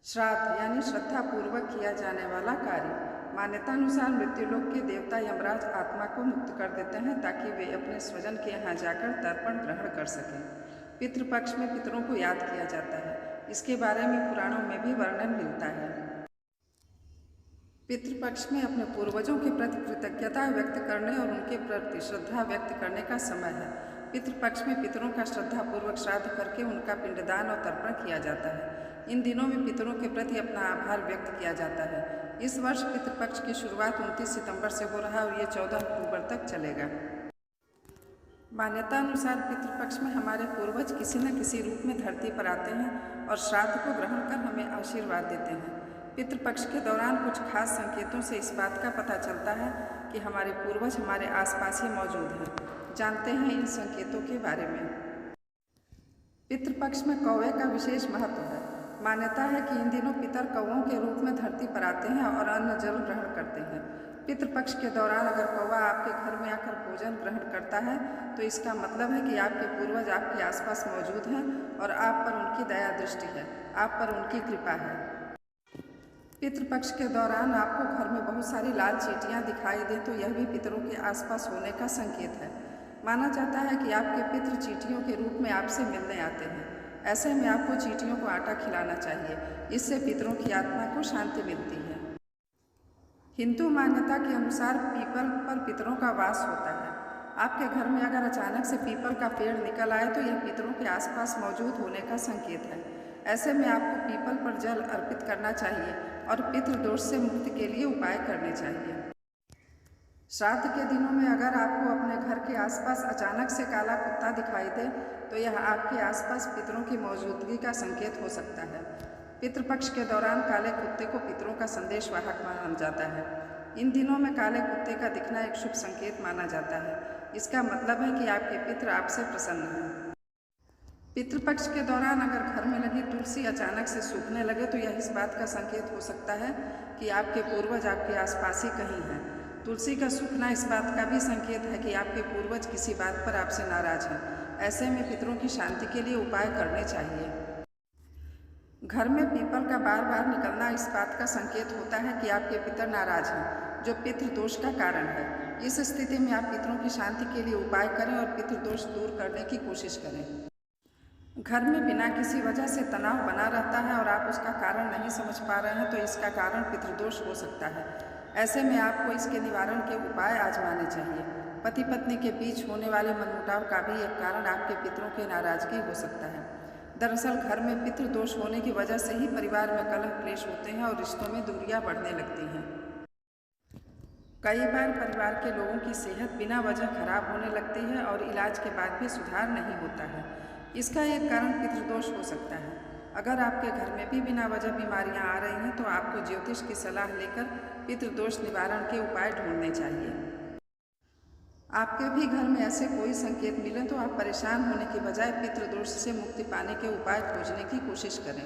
श्राद्ध यानी श्रद्धापूर्वक किया जाने वाला कार्य। मान्यतानुसार मृत्युलोक के देवता यमराज आत्मा को मुक्त कर देते हैं ताकि वे अपने स्वजन के यहाँ जाकर तर्पण ग्रहण कर सकें। पितृपक्ष में पितरों को याद किया जाता है। इसके बारे में पुराणों में भी वर्णन मिलता है। पितृपक्ष में अपने पूर्वजों के प्रति कृतज्ञता व्यक्त करने और उनके प्रति श्रद्धा व्यक्त करने का समय है। पितृपक्ष में पितरों का श्रद्धापूर्वक श्राद्ध करके उनका पिंडदान और तर्पण किया जाता है। इन दिनों में पितरों के प्रति अपना आभार व्यक्त किया जाता है। इस वर्ष पितृपक्ष की शुरुआत 29 सितंबर से हो रहा है और ये 14 अक्टूबर तक चलेगा। मान्यता अनुसार पितृपक्ष में हमारे पूर्वज किसी न किसी रूप में धरती पर आते हैं और श्राद्ध को ग्रहण कर हमें आशीर्वाद देते हैं। पितृपक्ष के दौरान कुछ खास संकेतों से इस बात का पता चलता है कि हमारे पूर्वज हमारे आसपास ही मौजूद हैं। जानते हैं इन संकेतों के बारे में। पितृपक्ष में कौवे का विशेष महत्व है। मान्यता है कि इन दिनों पितर कौवों के रूप में धरती पर आते हैं और अन्न जल ग्रहण करते हैं। पितृपक्ष के दौरान अगर कौवा आपके घर में आकर भोजन ग्रहण करता है तो इसका मतलब है कि आपके पूर्वज आपके आसपास मौजूद हैं और आप पर उनकी दया दृष्टि है, आप पर उनकी कृपा है। पितृपक्ष के दौरान आपको घर में बहुत सारी लाल चींटियां दिखाई दें तो यह भी पितरों के आसपास होने का संकेत है। माना जाता है कि आपके पितृ चींटियों के रूप में आपसे मिलने आते हैं। ऐसे में आपको चींटियों को आटा खिलाना चाहिए। इससे पितरों की आत्मा को शांति मिलती है। हिंदू मान्यता के अनुसार पीपल पर पितरों का वास होता है। आपके घर में अगर अचानक से पीपल का पेड़ निकल आए तो यह पितरों के आसपास मौजूद होने का संकेत है। ऐसे में आपको पीपल पर जल अर्पित करना चाहिए और पितृदोष से मुक्ति के लिए उपाय करने चाहिए। श्राद्ध के दिनों में अगर आपको अपने घर के आसपास अचानक से काला कुत्ता दिखाई दे तो यह आपके आसपास पितरों की मौजूदगी का संकेत हो सकता है। पितृपक्ष के दौरान काले कुत्ते को पितरों का संदेशवाहक माना जाता है। इन दिनों में काले कुत्ते का दिखना एक शुभ संकेत माना जाता है। इसका मतलब है कि आपके पितृ आपसे प्रसन्न हैं। पितृपक्ष के दौरान अगर घर में लगी तुलसी अचानक से सूखने लगे तो यह इस बात का संकेत हो सकता है कि आपके पूर्वज आपके आसपास ही कहीं हैं। तुलसी का सूखना इस बात का भी संकेत है कि आपके पूर्वज किसी बात पर आपसे नाराज हैं। ऐसे में पितरों की शांति के लिए उपाय करने चाहिए। घर में पीपल का बार बार निकलना इस बात का संकेत होता है कि आपके पितर नाराज हैं, जो पितृदोष का कारण है। इस स्थिति में आप पितरों की शांति के लिए उपाय करें और पितृदोष दूर करने की कोशिश करें। घर में बिना किसी वजह से तनाव बना रहता है और आप उसका कारण नहीं समझ पा रहे हैं तो इसका कारण पितृदोष हो सकता है। ऐसे में आपको इसके निवारण के उपाय आजमाने चाहिए। पति पत्नी के बीच होने वाले मनमुटाव का भी एक कारण आपके पितरों की नाराजगी हो सकता है। दरअसल घर में पितृदोष होने की वजह से ही परिवार में कलह क्लेश होते हैं और रिश्तों में दूरियां बढ़ने लगती हैं। कई बार परिवार के लोगों की सेहत बिना वजह खराब होने लगती है और इलाज के बाद भी सुधार नहीं होता है। इसका एक कारण पितृदोष हो सकता है। अगर आपके घर में भी बिना वजह बीमारियां आ रही हैं तो आपको ज्योतिष की सलाह लेकर पितृदोष निवारण के उपाय ढूंढने चाहिए। आपके भी घर में ऐसे कोई संकेत मिले तो आप परेशान होने की बजाय पितृदोष से मुक्ति पाने के उपाय खोजने की कोशिश करें।